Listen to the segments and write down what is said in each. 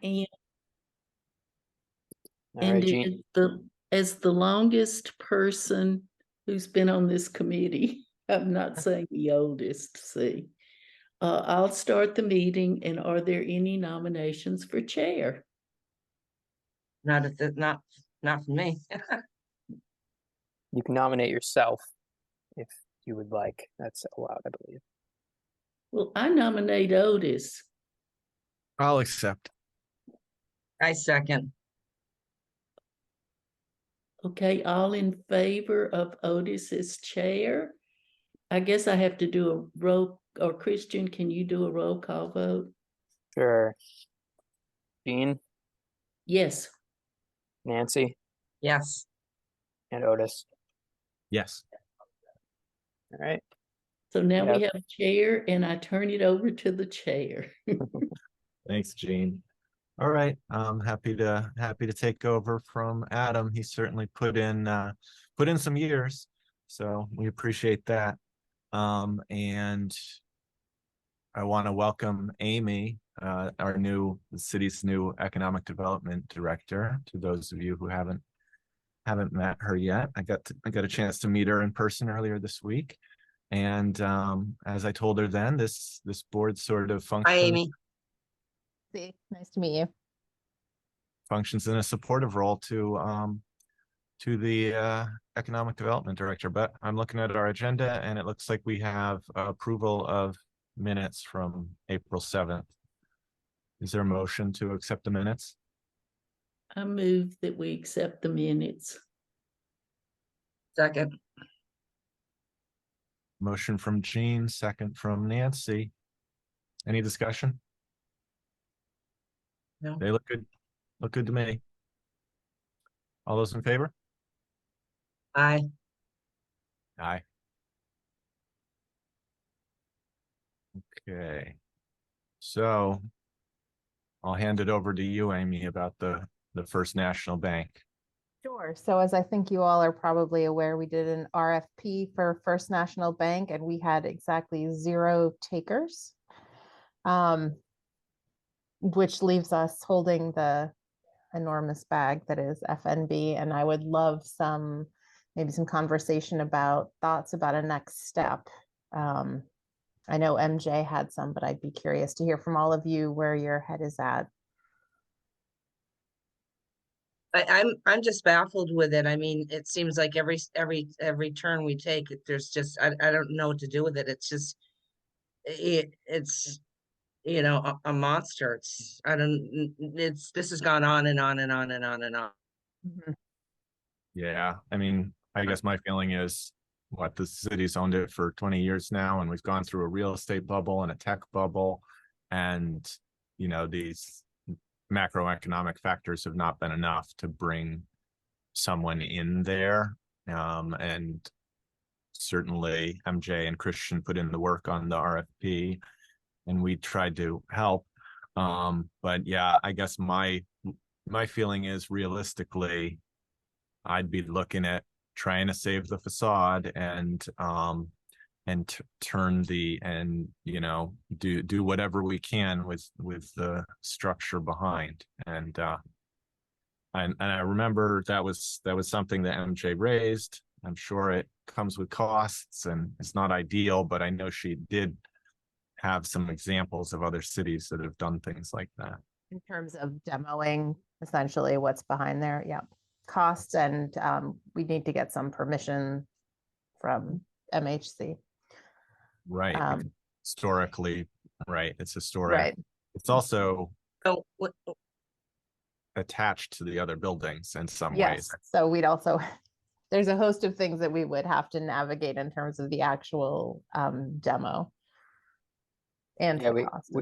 And, All right, Jean. as the longest person who's been on this committee, I'm not saying the oldest, see. I'll start the meeting, and are there any nominations for chair? Not for me. You can nominate yourself if you would like. That's allowed, I believe. Well, I nominate Otis. I'll accept. I second. Okay, all in favor of Otis as chair? I guess I have to do a roll, or Christian, can you do a roll call vote? Sure. Jean, Yes. Nancy, Yes. and Otis. Yes. All right. So now we Yep. have chair, and I turn it over to the chair. Thanks, Gene. All right. I'm happy to take over from Adam. He certainly put in some years, so we appreciate that. And I want to welcome Amy, the city's new economic development director. To those of you who haven't met her yet, I got a chance to meet her in person earlier this week. And as I told her then, this board sort of Hi, functions. Amy. See, nice to meet you. Functions in a supportive role to the economic development director. But I'm looking at our agenda, and it looks like we have approval of minutes from April 7th. Is there a motion to accept the minutes? I move that we accept the minutes. Second. Motion from Jean, second from Nancy. Any discussion? No. They look good. Look good to me. All those in favor? Aye. Aye. Okay. So I'll hand it over to you, Amy, about the First National Bank. Sure. So as I think you all are probably aware, we did an RFP for First National Bank and we had exactly 0 takers, which leaves us holding the enormous bag that is FNB. And I would love maybe some conversation about thoughts about a next step. I know MJ had some, but I'd be curious to hear from all of you where your head is at. I'm just baffled with it. I mean, it seems like every turn we take, there's just I don't know what to do with it. It's just it's a monster. This has gone on and on and on and on and on. Mm-hmm. Yeah, I mean, I guess my feeling is the city's owned it for 20 years now, and we've gone through a real estate bubble and a tech bubble, and these macroeconomic factors have not been enough to bring someone in there. And certainly MJ and Christian put in the work on the RFP, and we tried to help. But yeah, I guess my feeling is realistically, I'd be looking at trying to save the facade and turn do whatever we can with the structure behind. And I remember that was something that MJ raised. I'm sure it comes with costs and it's not ideal, but I know she did have some examples of other cities that have done things like that. In terms of demoing essentially what's behind there. Yeah. Costs, and we need to get some permission from MHC. Right. Historically, right. It's historic. Right. It's also Oh, attached to the other buildings in some Yes. ways. So we'd also, there's a host of things that we would have to navigate in terms of the actual demo. And yeah,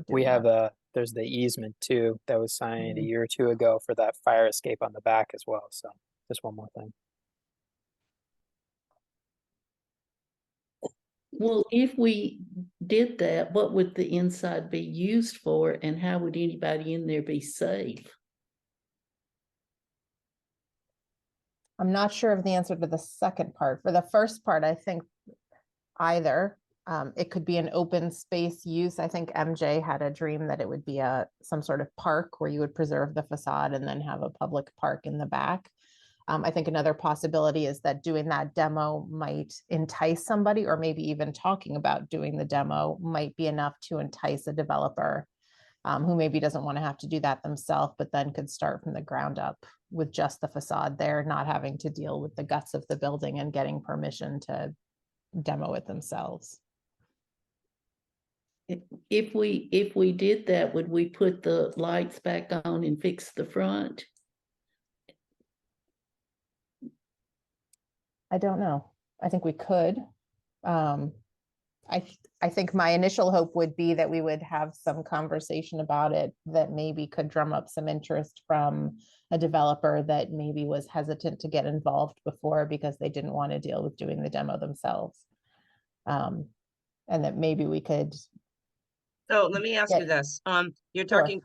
we have there's the easement too that was signed a year or two ago for that fire escape on the back as well. So just one more thing. Well, if we did that, what would the inside be used for, and how would anybody in there be safe? I'm not sure of the answer to the second part. For the first part, I think either. It could be an open space use. I think MJ had a dream that it would be some sort of park where you would preserve the facade and then have a public park in the back. I think another possibility is that doing that demo might entice somebody, or maybe even talking about doing the demo might be enough to entice a developer who maybe doesn't want to have to do that themselves, but then could start from the ground up with just the facade there, not having to deal with the guts of the building and getting permission to demo it themselves. If we did that, would we put the lights back on and fix the front? I don't know. I think we could. I think my initial hope would be that we would have some conversation about it that maybe could drum up some interest from a developer that maybe was hesitant to get involved before because they didn't want to deal with doing the demo themselves. And that maybe we could. So let me ask you this, you're Sure. talking.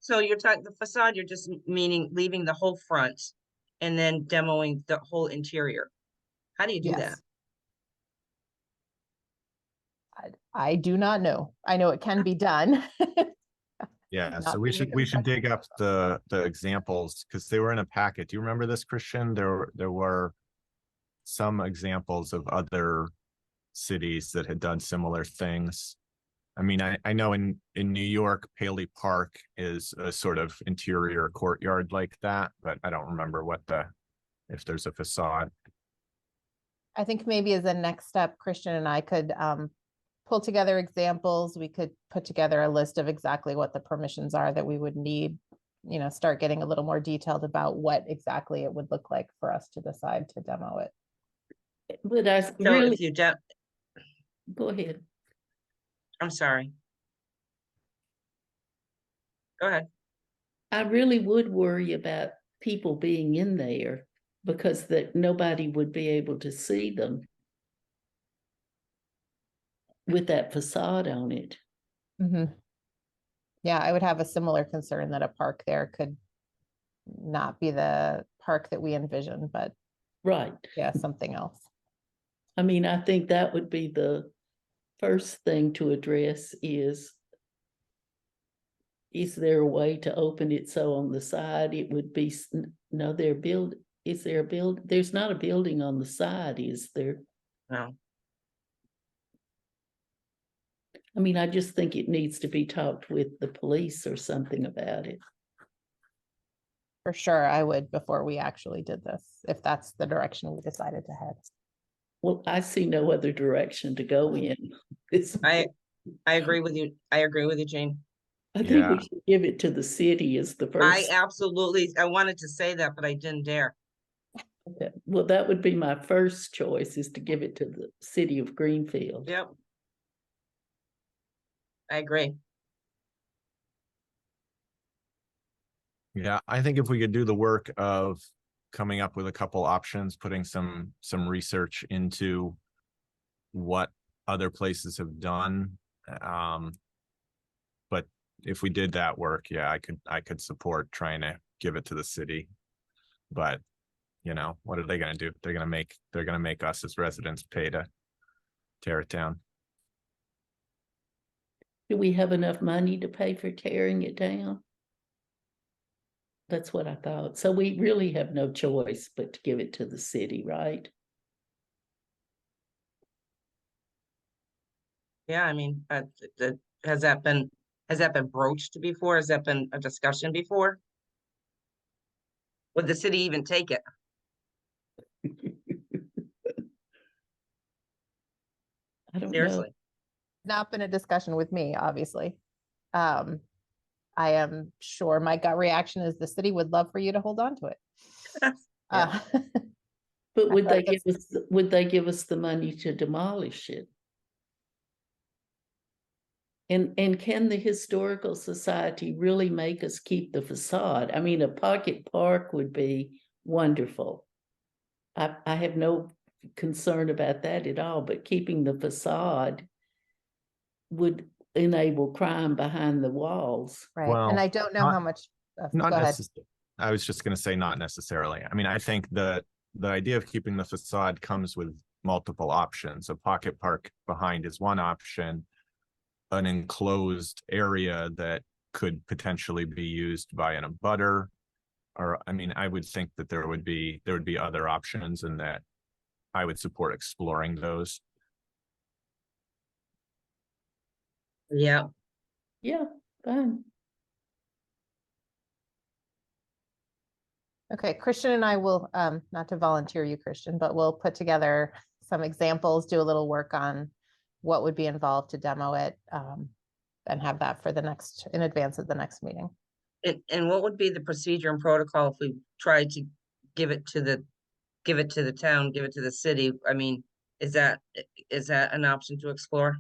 So you're talking the facade, you're just meaning leaving the whole front and then demoing the whole interior. How do you do that? Yes. I do not know. I know it can be done. Yeah, Not so we being should dig up the examples because they were in a packet. Do you remember this, Christian? There were some examples of other cities that had done similar things. I mean, I know in New York, Paley Park is a sort of interior courtyard like that, but I don't remember if there's a facade. I think maybe as a next step, Christian and I could pull together examples. We could put together a list of exactly what the permissions are that we would need, start getting a little more detailed about what exactly it would look like for us to decide to demo it. But I So really, if you go ahead. I'm sorry. Go ahead. I really would worry about people being in there because that nobody would be able to see them with that facade on it. Mm-hmm. Yeah, I would have a similar concern that a park there could not be the park that we envision, but Right. yeah, something else. I mean, I think that would be the first thing to address is there a way to open it so on the side it would be, no, is there a build? There's not a building on the side, is there? No. I mean, I just think it needs to be talked with the police or something about it. For sure, I would before we actually did this, if that's the direction we decided to head. Well, I see no other direction to go in. I agree with you. I agree with you, Jane. I think Yeah. we should give it to the city as the first. I wanted to say that, but I didn't dare. Well, that would be my first choice, is to give it to the city of Greenfield. Yep. I agree. Yeah, I think if we could do the work of coming up with a couple options, putting some research into what other places have done. But if we did that work, yeah, I could support trying to give it to the city. But what are they gonna do? They're gonna make us as residents pay to tear it down. Do we have enough money to pay for tearing it down? That's what I thought. So we really have no choice but to give it to the city, right? Yeah, I mean, has that been broached before? Has that been a discussion before? Would the city even take it? I don't know. Seriously. Not been a discussion with me, obviously. I am sure my gut reaction is the city would love for you to hold on to it. Yeah. But would I they give us the money to demolish it? And can the Historical Society really make us keep the facade? I mean, a pocket park would be wonderful. I have no concern about that at all, but keeping the facade would enable crime behind the walls. Right, Well, and I don't know how much. Not Go ahead. necessarily. I was just going to say not necessarily. I mean, I think the idea of keeping the facade comes with multiple options. A pocket park behind is one option. An enclosed area that could potentially be used by an abutter. Or, I mean, I would think that there would be other options, and that I would support exploring those. Yeah, Yeah, fine. Okay, Christian and I will, not to volunteer you, Christian, but we'll put together some examples, do a little work on what would be involved to demo it, and have that for the next, in advance of the next meeting. and what would be the procedure and protocol if we tried to give it to the town, give it to the city? I mean, is that an option to explore?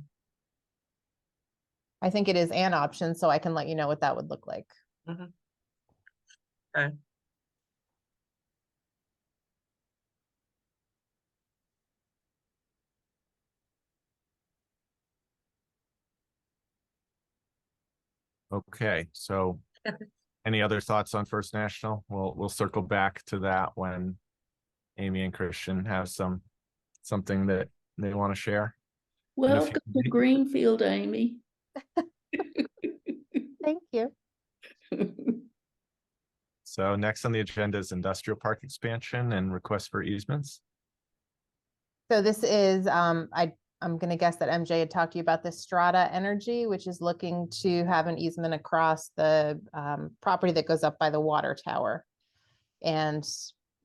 I think it is an option, so I can let you know what that would look like. Okay. Okay, so any other thoughts on First National? We'll circle back to that when Amy and Christian have something that they want to share. Welcome to Greenfield, Amy. Thank you. So next on the agenda is industrial park expansion and request for easements. So this is, I'm gonna guess that MJ had talked to you about this Strata Energy, which is looking to have an easement across the property that goes up by the water tower. And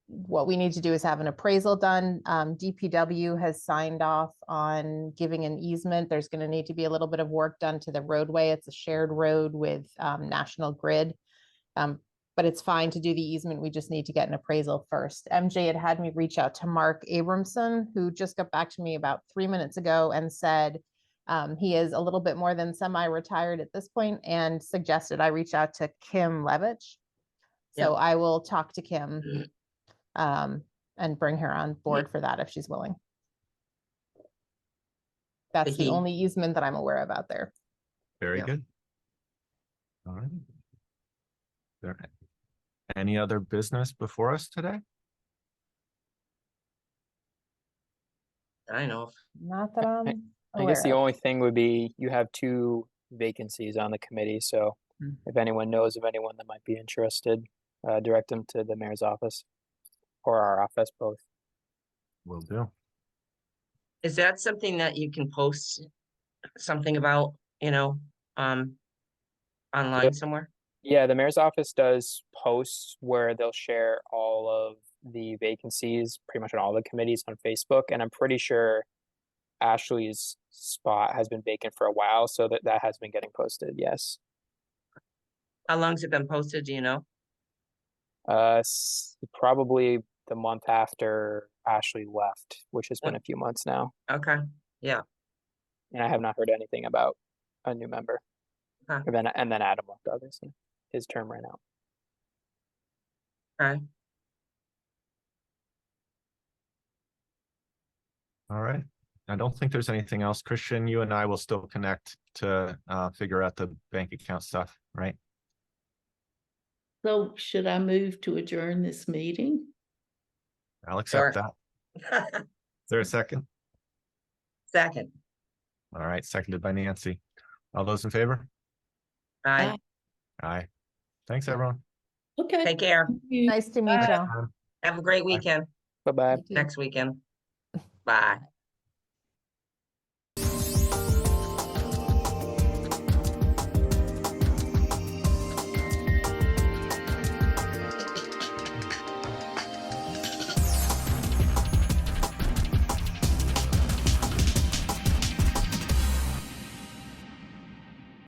what we need to do is have an appraisal done. DPW has signed off on giving an easement. There's gonna need to be a little bit of work done to the roadway. It's a shared road with National Grid. But it's fine to do the easement. We just need to get an appraisal first. MJ had me reach out to Mark Abramson, who just got back to me about 3 minutes ago and said he is a little bit more than semi-retired at this point, and suggested I reach out to Kim Levitch. So I will talk to Kim and bring her on board for that if she's willing. That's the only easement that I'm aware of out there. Very good. All right. There any other business before us today? I know. Not that I'm I guess the aware of. only thing would be you have 2 vacancies on the committee, so if anyone knows of anyone that might be interested, direct them to the mayor's office or our office, both. Will do. Is that something that you can post something about, online somewhere? Yeah, the mayor's office does posts where they'll share all of the vacancies, pretty much on all the committees on Facebook, and I'm pretty sure Ashley's spot has been vacant for a while, so that has been getting posted, yes. How long's it been posted, do you know? Probably the month after Ashley left, which has been a few months now, Okay, yeah, and I have not heard anything about a new member. Okay. And then Adam left, obviously. His term ran out. okay. All right. I don't think there's anything else. Christian, you and I will still connect to figure out the bank account stuff, right? So should I move to adjourn this meeting? I'll accept Sure. that. Is there a second? Second. All right, seconded by Nancy. All those in favor? Aye. Aye. Thanks, everyone. Okay. Take care. Thank you. Nice to meet Bye. y'all. Have a great weekend, Bye-bye. You too. next weekend. Bye.